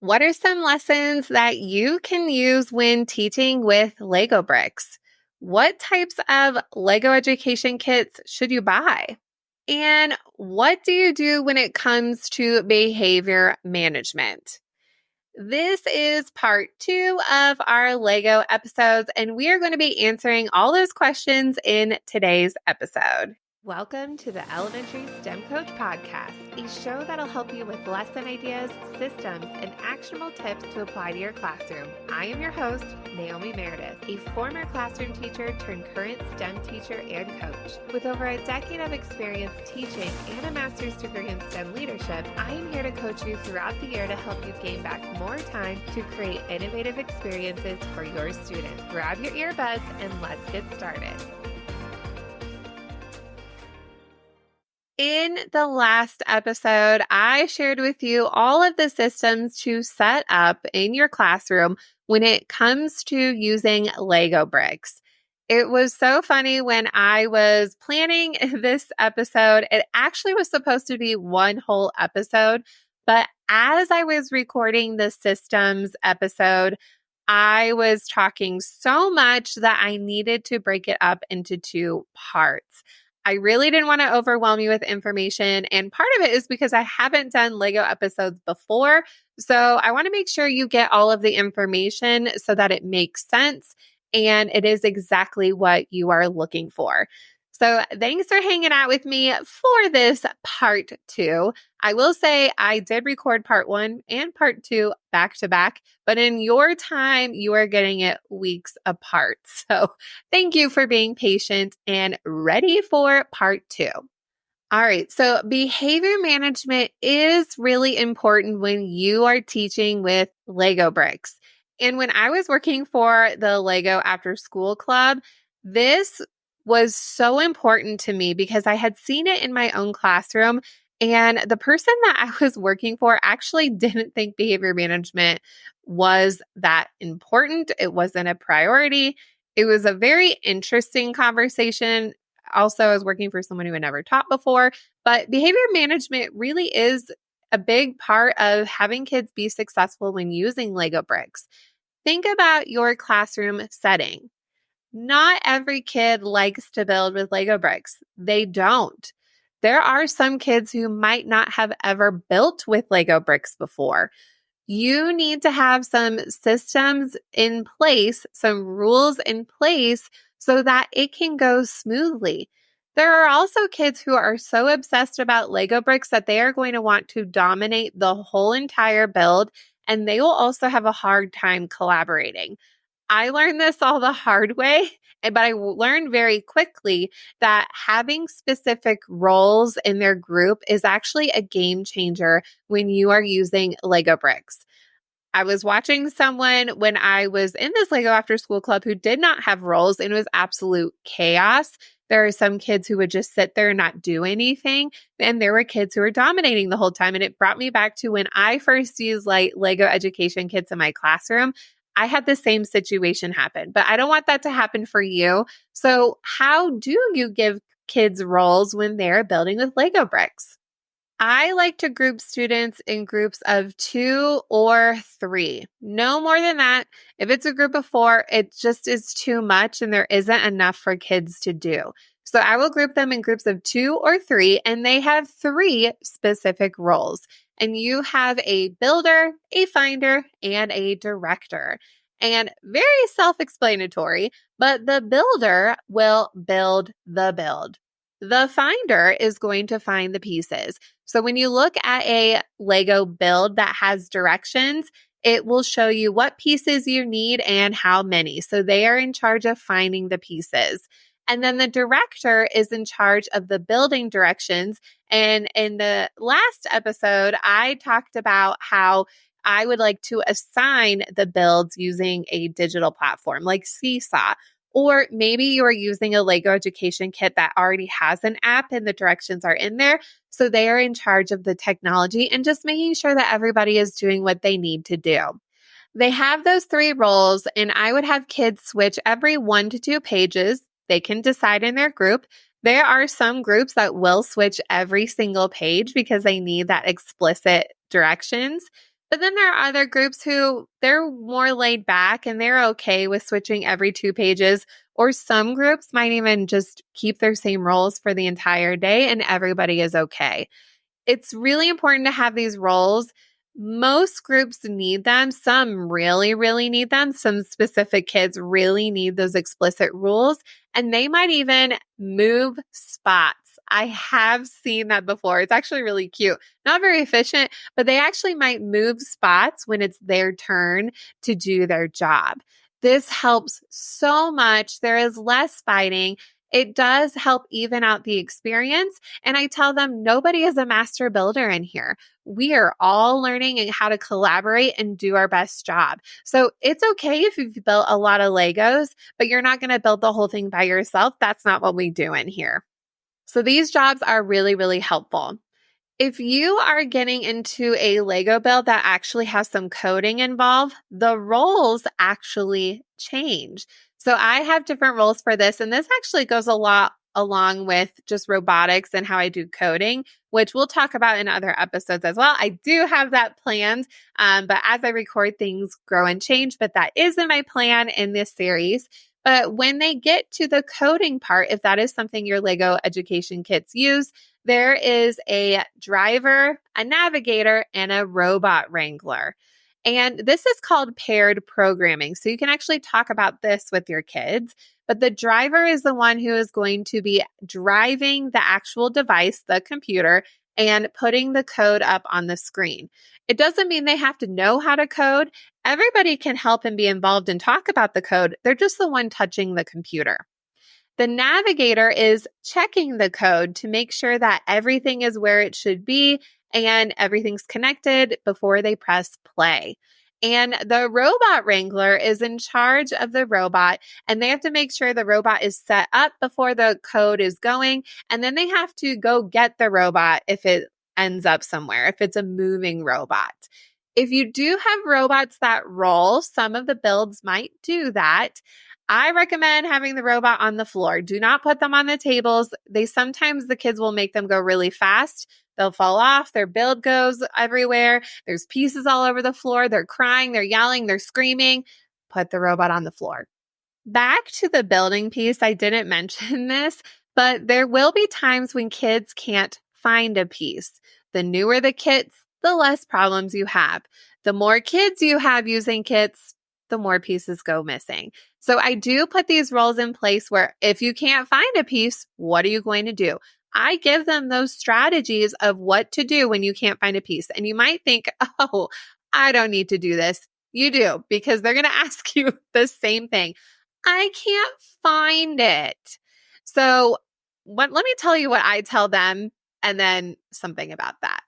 What are some lessons that you can use when teaching with Lego bricks? What types of Lego education kits should you buy? And what do you do when it comes to behavior management? This is part 2 of our Lego episodes, and we are going to be answering all those questions in today's episode. Welcome to the Elementary STEM Coach Podcast, a show that'll help you with lesson ideas, systems, and actionable tips to apply to your classroom. I am your host, Naomi Meredith, a former classroom teacher turned current STEM teacher and coach. With over a decade of experience teaching and a master's degree in STEM leadership, I am here to coach you throughout the year to help you gain back more time to create innovative experiences for your students. Grab your earbuds and let's get started. In the last episode, I shared with you all of the systems to set up in your classroom when it comes to using Lego bricks. It was so funny when I was planning this episode. It actually was supposed to be one whole episode, but as I was recording the systems episode, I was talking so much that I needed to break it up into 2 parts. I really didn't want to overwhelm you with information. And part of it is because I haven't done Lego episodes before. So I want to make sure you get all of the information so that it makes sense and it is exactly what you are looking for. So thanks for hanging out with me for this part 2. I will say I did record part 1 and part 2 back to back, but in your time, you are getting it weeks apart. So thank you for being patient and ready for part 2. All right, so behavior management is really important when you are teaching with Lego bricks. And when I was working for the Lego After School Club, this was so important to me because I had seen it in my own classroom. And the person that I was working for actually didn't think behavior management was that important. It wasn't a priority. It was a very interesting conversation. Also, I was working for someone who had never taught before, but behavior management really is a big part of having kids be successful when using Lego bricks. Think about your classroom setting. Not every kid likes to build with Lego bricks. They don't. There are some kids who might not have ever built with Lego bricks before. You need to have some systems in place, some rules in place so that it can go smoothly. There are also kids who are so obsessed about Lego bricks that they are going to want to dominate the whole entire build, and they will also have a hard time collaborating. I learned this all the hard way, but I learned very quickly that having specific roles in their group is actually a game changer when you are using Lego bricks. I was watching someone when I was in this Lego After School Club who did not have roles, and it was absolute chaos. There are some kids who would just sit there and not do anything, and there were kids who were dominating the whole time. And it brought me back to when I first used Lego education kits in my classroom. I had the same situation happen, but I don't want that to happen for you. So how do you give kids roles when they're building with Lego bricks? I like to group students in groups of 2 or 3. No more than that. If it's a group of 4, it just is too much and there isn't enough for kids to do. So I will group them in groups of 2 or 3, and they have 3 specific roles. And you have a builder, a finder, and a director. And very self-explanatory, but the builder will build the build. The finder is going to find the pieces. So when you look at a Lego build that has directions, it will show you what pieces you need and how many. So they are in charge of finding the pieces. And then the director is in charge of the building directions. And in the last episode, I talked about how I would like to assign the builds using a digital platform like Seesaw. Or maybe you are using a Lego education kit that already has an app and the directions are in there. So they are in charge of the technology and just making sure that everybody is doing what they need to do. They have those 3 roles, and I would have kids switch every 1 to 2 pages. They can decide in their group. There are some groups that will switch every single page because they need that explicit directions. But then there are other groups who they're more laid back and they're okay with switching every 2 pages. Or some groups might even just keep their same roles for the entire day and everybody is okay. It's really important to have these roles. Most groups need them. Some really, really need them. Some specific kids really need those explicit rules, and they might even move spots. I have seen that before. It's actually really cute. Not very efficient, but they actually might move spots when it's their turn to do their job. This helps so much. There is less fighting. It does help even out the experience. And I tell them nobody is a master builder in here. We are all learning how to collaborate and do our best job. So it's okay if you've built a lot of Legos, but you're not going to build the whole thing by yourself. That's not what we do in here. So these jobs are really, really helpful. If you are getting into a Lego build that actually has some coding involved, the roles actually change. So I have different roles for this, and this actually goes a lot along with just robotics and how I do coding, which we'll talk about in other episodes as well. I do have that planned, but as I record, things grow and change, but that is in my plan in this series. But when they get to the coding part, if that is something your Lego education kits use, there is a driver, a navigator, and a robot wrangler. And this is called paired programming. So you can actually talk about this with your kids. But the driver is the one who is going to be driving the actual device, the computer, and putting the code up on the screen. It doesn't mean they have to know how to code. Everybody can help and be involved and talk about the code. They're just the one touching the computer. The navigator is checking the code to make sure that everything is where it should be and everything's connected before they press play. And the robot wrangler is in charge of the robot, and they have to make sure the robot is set up before the code is going. And then they have to go get the robot if it ends up somewhere, if it's a moving robot. If you do have robots that roll, some of the builds might do that. I recommend having the robot on the floor. Do not put them on the tables. Sometimes the kids will make them go really fast. They'll fall off. Their build goes everywhere. There's pieces all over the floor. They're crying, they're yelling, they're screaming. Put the robot on the floor. Back to the building piece, I didn't mention this, but there will be times when kids can't find a piece. The newer the kits, the less problems you have. The more kids you have using kits, the more pieces go missing. So I do put these roles in place where if you can't find a piece, what are you going to do? I give them those strategies of what to do when you can't find a piece. And you might think, oh, I don't need to do this. You do, because they're going to ask you the same thing. I can't find it. So let me tell you what I tell them and then something about that.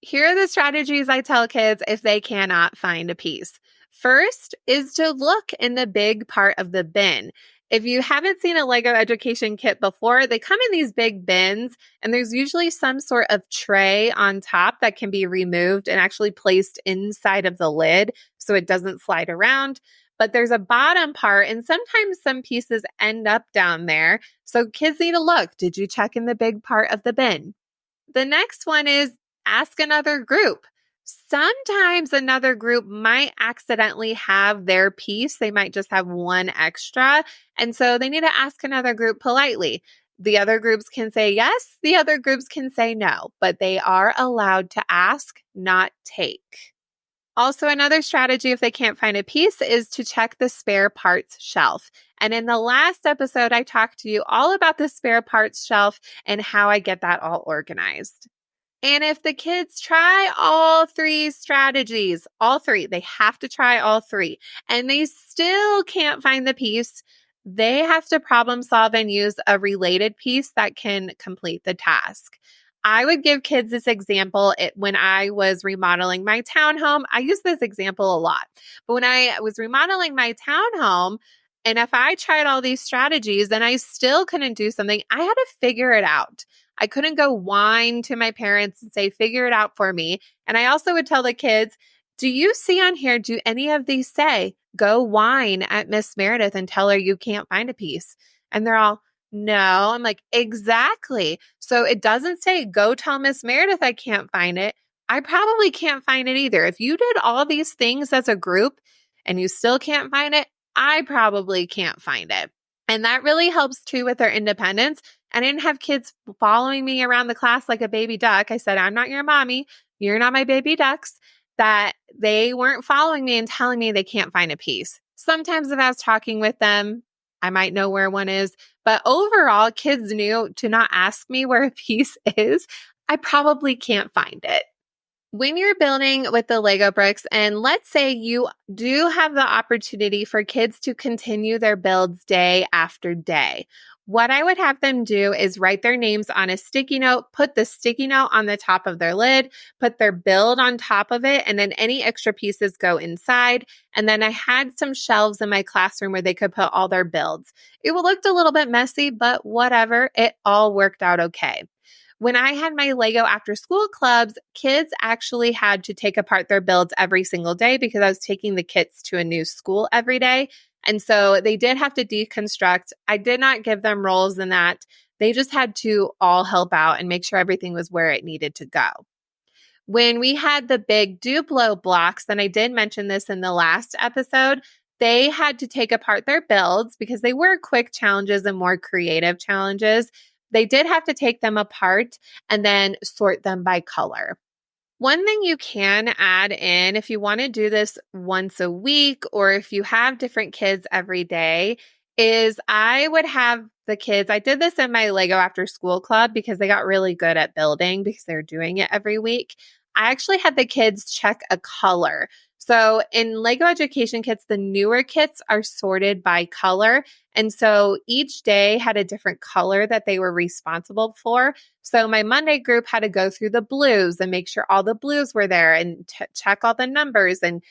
Here are the strategies I tell kids if they cannot find a piece. First is to look in the big part of the bin. If you haven't seen a Lego education kit before, they come in these big bins, and there's usually some sort of tray on top that can be removed and actually placed inside of the lid so it doesn't slide around. But there's a bottom part, and sometimes some pieces end up down there. So kids need to look. Did you check in the big part of the bin? The next one is ask another group. Sometimes another group might accidentally have their piece. They might just have one extra. And so they need to ask another group politely. The other groups can say yes, the other groups can say no, but they are allowed to ask, not take. Also, another strategy if they can't find a piece is to check the spare parts shelf. And in the last episode, I talked to you all about the spare parts shelf and how I get that all organized. And if the kids try all 3 strategies, all 3, they have to try all 3, and they still can't find the piece, they have to problem solve and use a related piece that can complete the task. I would give kids this example when I was remodeling my townhome. I use this example a lot, but when I was remodeling my townhome, and if I tried all these strategies and I still couldn't do something, I had to figure it out. I couldn't go whine to my parents and say, figure it out for me. And I also would tell the kids, do you see on here, do any of these say, go whine at Miss Meredith and tell her you can't find a piece? And they're all, no. I'm like, exactly. So it doesn't say, go tell Miss Meredith I can't find it. I probably can't find it either. If you did all these things as a group and you still can't find it, I probably can't find it. And that really helps too with their independence. I didn't have kids following me around the class like a baby duck. I said, I'm not your mommy. You're not my baby ducks. That they weren't following me and telling me they can't find a piece. Sometimes if I was talking with them, I might know where one is. But overall, kids knew to not ask me where a piece is. I probably can't find it. When you're building with the Lego bricks, and let's say you do have the opportunity for kids to continue their builds day after day, what I would have them do is write their names on a sticky note, put the sticky note on the top of their lid, put their build on top of it, and then any extra pieces go inside. And then I had some shelves in my classroom where they could put all their builds. It looked a little bit messy, but whatever, it all worked out okay. When I had my Lego after school clubs, kids actually had to take apart their builds every single day because I was taking the kits to a new school every day. And so they did have to deconstruct. I did not give them roles in that. They just had to all help out and make sure everything was where it needed to go. When we had the big Duplo blocks, and I did mention this in the last episode, they had to take apart their builds because they were quick challenges and more creative challenges. They did have to take them apart and then sort them by color. One thing you can add in if you want to do this once a week or if you have different kids every day is I would have the kids, I did this in my Lego after school club because they got really good at building because they're doing it every week. I actually had the kids check a color. So in Lego education kits, the newer kits are sorted by color. And so each day had a different color that they were responsible for. So my Monday group had to go through the blues and make sure all the blues were there and check all the numbers and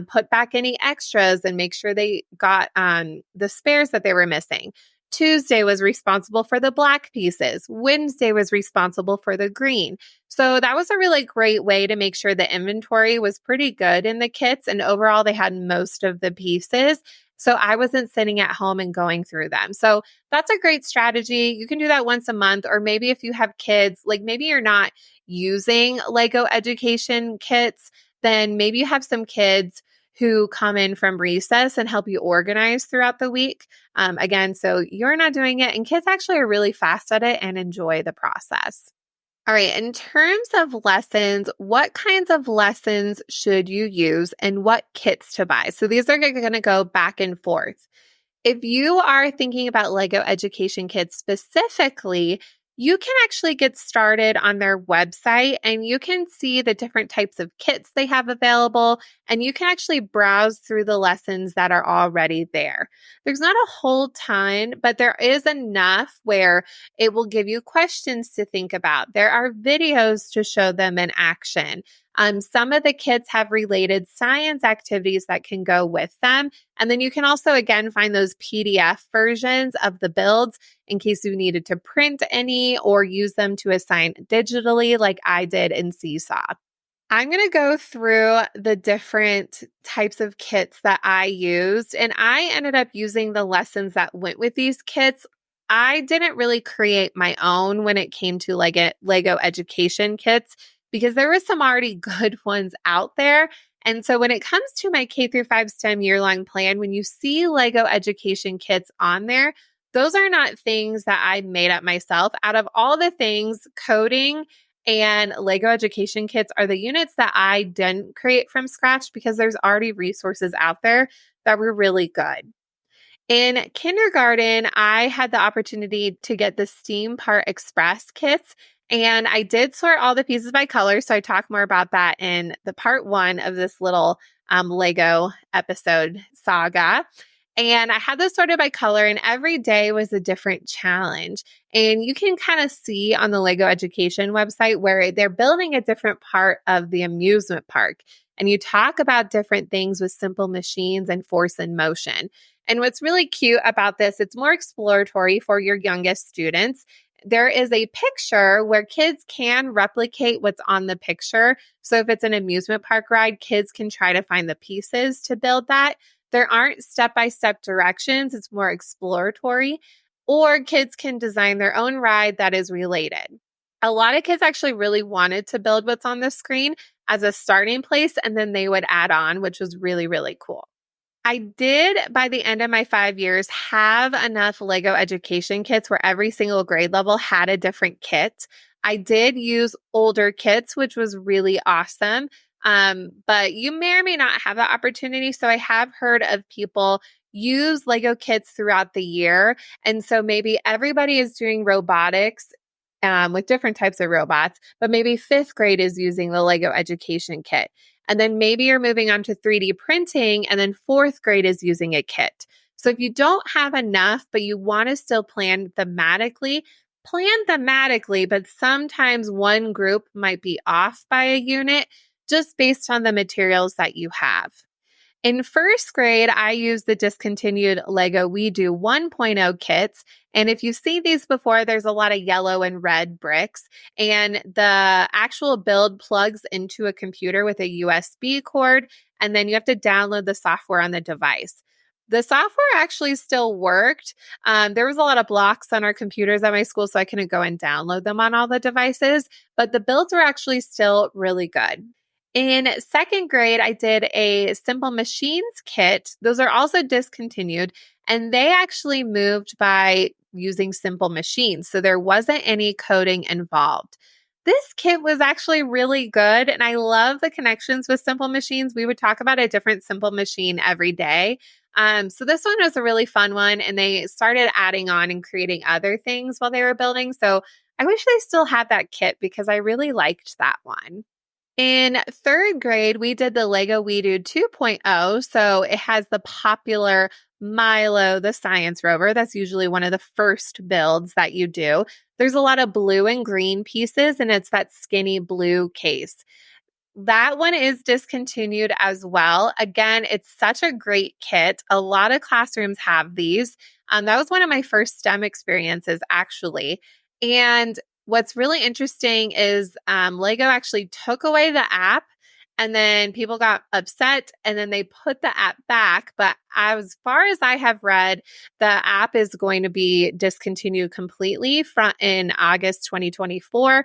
put back any extras and make sure they got the spares that they were missing. Tuesday was responsible for the black pieces. Wednesday was responsible for the green. So that was a really great way to make sure the inventory was pretty good in the kits. And overall, they had most of the pieces. So I wasn't sitting at home and going through them. So that's a great strategy. You can do that once a month, or maybe if you have kids, like maybe you're not using Lego education kits, then maybe you have some kids who come in from recess and help you organize throughout the week. Again, so you're not doing it, and kids actually are really fast at it and enjoy the process. All right, in terms of lessons, what kinds of lessons should you use and what kits to buy? So these are going to go back and forth. If you are thinking about Lego education kits specifically, you can actually get started on their website and you can see the different types of kits they have available, and you can actually browse through the lessons that are already there. There's not a whole ton, but there is enough where it will give you questions to think about. There are videos to show them in action. Some of the kits have related science activities that can go with them. And then you can also, again, find those PDF versions of the builds in case you needed to print any or use them to assign digitally like I did in Seesaw. I'm going to go through the different types of kits that I used, and I ended up using the lessons that went with these kits. I didn't really create my own when it came to Lego education kits because there were some already good ones out there. And so when it comes to my K through 5 STEM year-long plan, when you see Lego education kits on there, those are not things that I made up myself. Out of all the things, coding and Lego education kits are the units that I didn't create from scratch because there's already resources out there that were really good. In kindergarten, I had the opportunity to get the STEAM Part Express kits, and I did sort all the pieces by color. So I talk more about that in the part 1 of this little Lego episode saga. And I had those sorted by color, and every day was a different challenge. And you can kind of see on the Lego Education website where they're building a different part of the amusement park. And you talk about different things with simple machines and force and motion. And what's really cute about this, it's more exploratory for your youngest students. There is a picture where kids can replicate what's on the picture. So if it's an amusement park ride, kids can try to find the pieces to build that. There aren't step-by-step directions. It's more exploratory. Or kids can design their own ride that is related. A lot of kids actually really wanted to build what's on the screen as a starting place, and then they would add on, which was really, really cool. I did, by the end of my 5 years, have enough Lego education kits where every single grade level had a different kit. I did use older kits, which was really awesome. But you may or may not have that opportunity. So I have heard of people use Lego kits throughout the year. And so maybe everybody is doing robotics with different types of robots, but maybe fifth grade is using the Lego education kit. And then maybe you're moving on to 3D printing, and then fourth grade is using a kit. So if you don't have enough, but you want to still plan thematically, but sometimes one group might be off by a unit just based on the materials that you have. In first grade, I used the discontinued Lego WeDo 1.0 kits. And if you've seen these before, there's a lot of yellow and red bricks. And the actual build plugs into a computer with a USB cord. And then you have to download the software on the device. The software actually still worked. There was a lot of blocks on our computers at my school, so I couldn't go and download them on all the devices. But the builds were actually still really good. In second grade, I did a Simple Machines kit. Those are also discontinued, and they actually moved by using Simple Machines. So there wasn't any coding involved. This kit was actually really good, and I love the connections with Simple Machines. We would talk about a different Simple Machine every day. So this one was a really fun one, and they started adding on and creating other things while they were building. So I wish they still had that kit because I really liked that one. In third grade, we did the Lego WeDo 2.0. So it has the popular Milo, the science rover. That's usually one of the first builds that you do. There's a lot of blue and green pieces, and it's that skinny blue case. That one is discontinued as well. Again, it's such a great kit. A lot of classrooms have these. That was one of my first STEM experiences, actually. And what's really interesting is Lego actually took away the app, and then people got upset, and then they put the app back. But as far as I have read, the app is going to be discontinued completely in August 2024.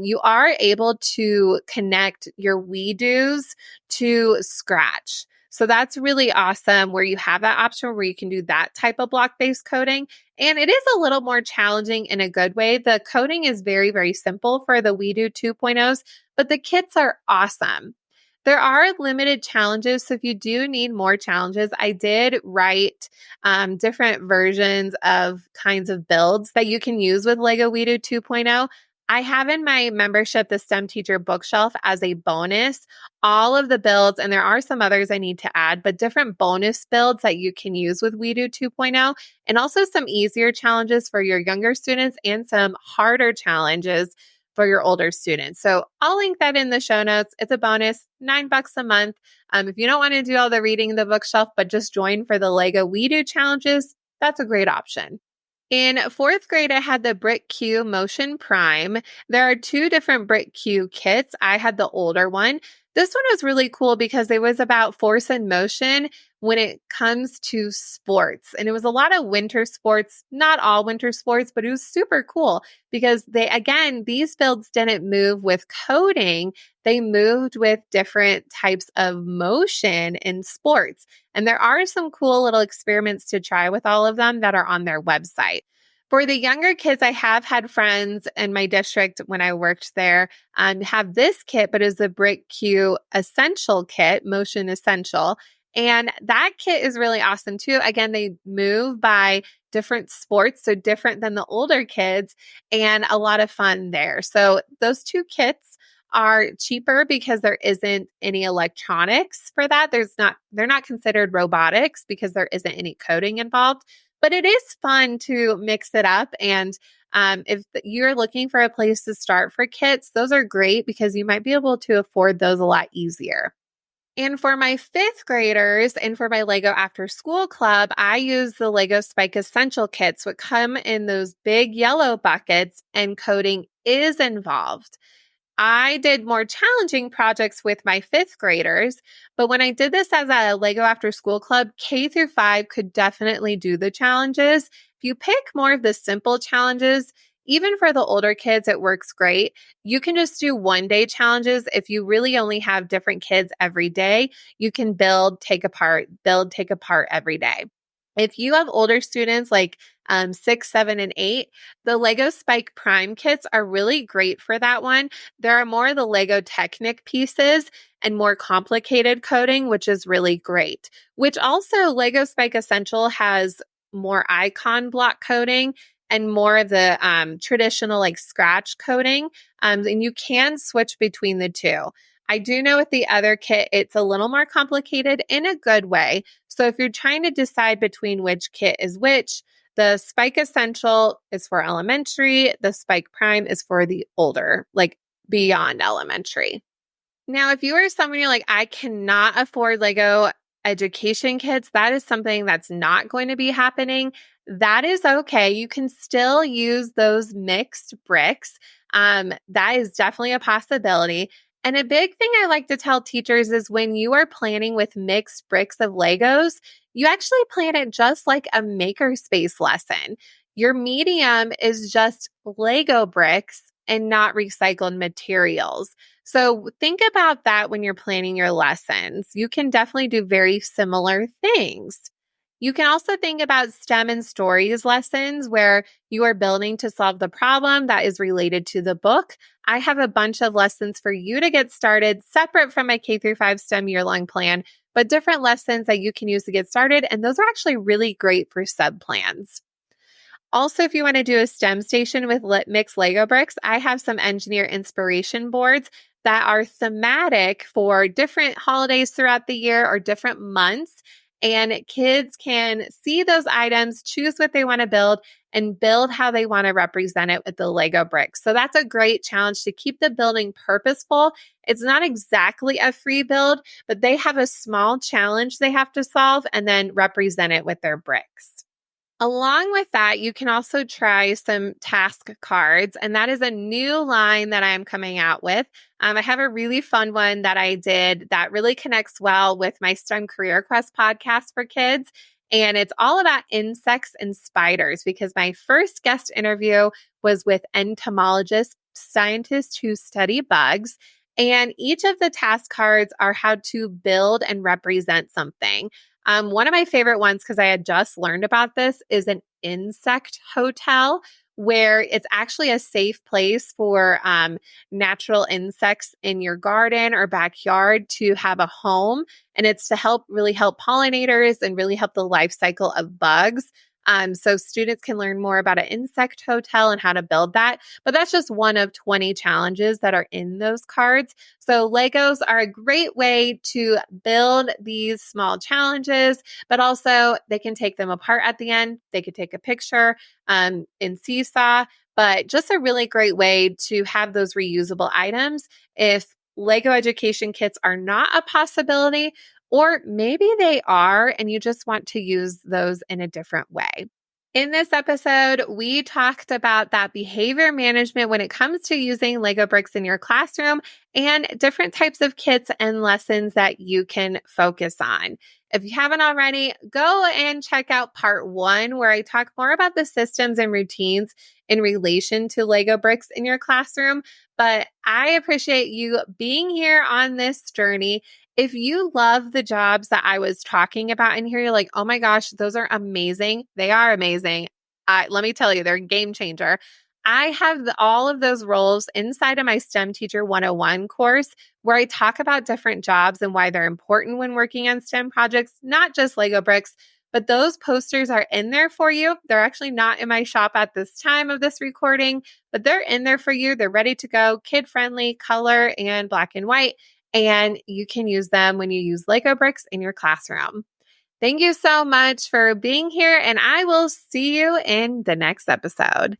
You are able to connect your WeDos to Scratch. So that's really awesome where you have that option where you can do that type of block-based coding. And it is a little more challenging in a good way. The coding is very, very simple for the WeDo 2.0s, but the kits are awesome. There are limited challenges. So if you do need more challenges, I did write different versions of kinds of builds that you can use with Lego WeDo 2.0. I have in my membership the STEM Teacher Bookshelf as a bonus, all of the builds, and there are some others I need to add, but different bonus builds that you can use with WeDo 2.0, and also some easier challenges for your younger students and some harder challenges for your older students. So I'll link that in the show notes. It's a bonus, $9 a month. If you don't want to do all the reading in the bookshelf, but just join for the Lego WeDo challenges, that's a great option. In fourth grade, I had the BrickQ Motion Prime. There are two different BrickQ kits. I had the older one. This one was really cool because it was about force and motion when it comes to sports. And it was a lot of winter sports, not all winter sports, but it was super cool because these builds didn't move with coding. They moved with different types of motion in sports. And there are some cool little experiments to try with all of them that are on their website. For the younger kids, I have had friends in my district when I worked there have this kit, but it's the BrickQ Essential Kit, Motion Essential. And that kit is really awesome too. Again, they move by different sports, so different than the older kids, and a lot of fun there. So those two kits are cheaper because there isn't any electronics for that. They're not considered robotics because there isn't any coding involved. But it is fun to mix it up. And if you're looking for a place to start for kits, those are great because you might be able to afford those a lot easier. And for my fifth graders and for my Lego After School Club, I use the Lego Spike Essential Kits, which come in those big yellow buckets, and coding is involved. I did more challenging projects with my fifth graders, but when I did this as a Lego After School Club, K through 5 could definitely do the challenges. If you pick more of the simple challenges, even for the older kids, it works great. You can just do 1-day challenges. If you really only have different kids every day, you can build, take apart every day. If you have older students like 6, 7, and 8, the Lego Spike Prime kits are really great for that one. There are more of the Lego Technic pieces and more complicated coding, which is really great. Which also Lego Spike Essential has more icon block coding and more of the traditional like scratch coding. And you can switch between the two. I do know with the other kit, it's a little more complicated in a good way. So if you're trying to decide between which kit is which, the Spike Essential is for elementary. The Spike Prime is for the older, like beyond elementary. Now, if you are someone you're like, I cannot afford Lego education kits, that is something that's not going to be happening. That is okay. You can still use those mixed bricks. That is definitely a possibility. And a big thing I like to tell teachers is when you are planning with mixed bricks of Legos, you actually plan it just like a makerspace lesson. Your medium is just Lego bricks and not recycled materials. So think about that when you're planning your lessons. You can definitely do very similar things. You can also think about STEM and stories lessons where you are building to solve the problem that is related to the book. I have a bunch of lessons for you to get started separate from my K-5 STEM year-long plan, but different lessons that you can use to get started. And those are actually really great for sub-plans. Also, if you want to do a STEM station with mixed Lego bricks, I have some engineer inspiration boards that are thematic for different holidays throughout the year or different months. And kids can see those items, choose what they want to build, and build how they want to represent it with the Lego bricks. So that's a great challenge to keep the building purposeful. It's not exactly a free build, but they have a small challenge they have to solve and then represent it with their bricks. Along with that, you can also try some task cards, and that is a new line that I am coming out with. I have a really fun one that I did that really connects well with my STEM Career Quest podcast for kids, and it's all about insects and spiders because my first guest interview was with entomologists, scientists who study bugs, and each of the task cards are how to build and represent something. One of my favorite ones, because I had just learned about this, is an insect hotel where it's actually a safe place for natural insects in your garden or backyard to have a home. And it's to really help pollinators and really help the life cycle of bugs. So students can learn more about an insect hotel and how to build that. But that's just one of 20 challenges that are in those cards. So Legos are a great way to build these small challenges, but also they can take them apart at the end. They could take a picture in Seesaw, but just a really great way to have those reusable items if Lego education kits are not a possibility. Or maybe they are, and you just want to use those in a different way. In this episode, we talked about that behavior management when it comes to using Lego bricks in your classroom and different types of kits and lessons that you can focus on. If you haven't already, go and check out part 1, where I talk more about the systems and routines in relation to Lego bricks in your classroom. But I appreciate you being here on this journey. If you love the jobs that I was talking about in here, you're like, oh my gosh, those are amazing. They are amazing. Let me tell you, they're a game changer. I have all of those roles inside of my STEM Teacher 101 course, where I talk about different jobs and why they're important when working on STEM projects, not just Lego bricks, but those posters are in there for you. They're actually not in my shop at this time of this recording, but they're in there for you. They're ready to go, kid-friendly, color, and black and white. And you can use them when you use Lego bricks in your classroom. Thank you so much for being here, and I will see you in the next episode.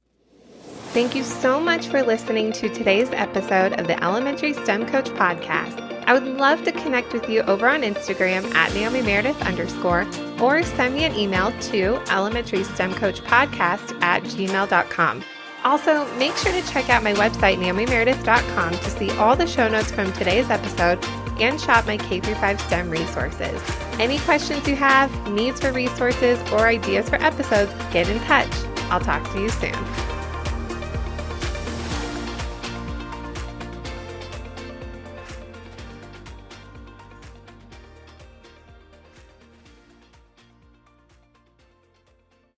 Thank you so much for listening to today's episode of the Elementary STEM Coach Podcast. I would love to connect with you over on Instagram at NaomiMeredith_, or send me an email to elementarystemcoachpodcast@gmail.com. Also, make sure to check out my website, NaomiMeredith.com, to see all the show notes from today's episode and shop my K-5 STEM resources. Any questions you have, needs for resources, or ideas for episodes, get in touch. I'll talk to you soon.